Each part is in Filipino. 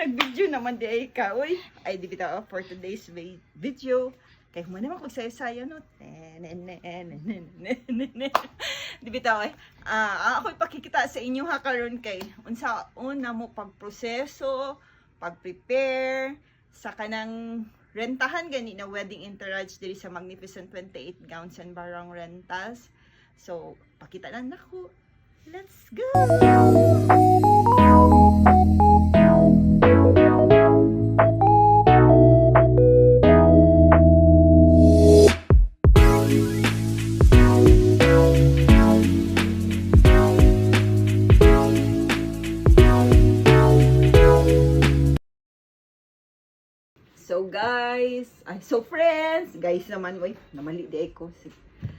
Nag-video naman di ay ka. Uy, ay di bitaw for today's video. Kaya mo naman kung sayo-sayo no. Di bitaw eh. Ako ipakikita sa inyo ha karon kay unsa una mo pagproseso, pag-prepare sa kanang rentahan gani na wedding entourage diri sa Magnificent 28 Gowns and Barang Rentals. So, pakita lang nako. Let's go! So friends, guys naman, wait, namali di ko.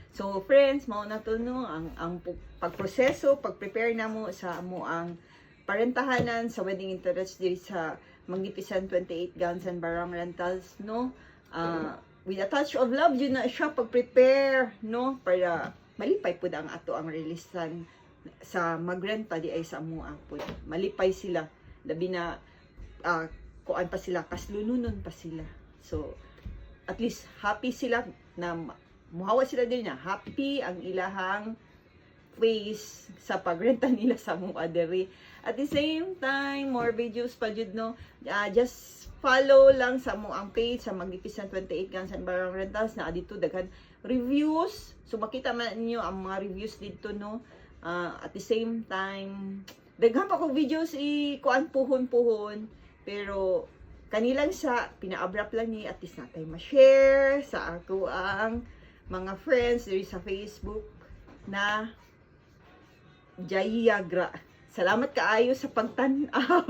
So friends, mao na to no ang pagproseso, pagprepare na mo sa mo ang parentahanan sa wedding entourage diri sa Magnificent 28 Gowns and Barang Rentals no. With a touch of love yun na siya pag-prepare no para malipay pud ang ato ang releasean sa magrenta di ay sa mo ang pud. Malipay sila labi na kuan pa sila, kaslununon pa sila. So, at least happy sila na muhawa sila din na happy ang ilahang face sa pagrenta nila sa mga diri. At the same time, more videos pa jud no. Just follow lang sa mo ang page sa Magnificent 28 Gowns and Barang Rentals na dito daghan reviews. So makita man niyo ang mga reviews dito no. At the same time, daghan pa ko videos kuan puhon-puhon. Pero kanilang sa pinaabrap lang ni at least natay ma-share sa ako ang mga friends diri sa Facebook na Jayagra. Salamat kaayo sa pagtan-aw.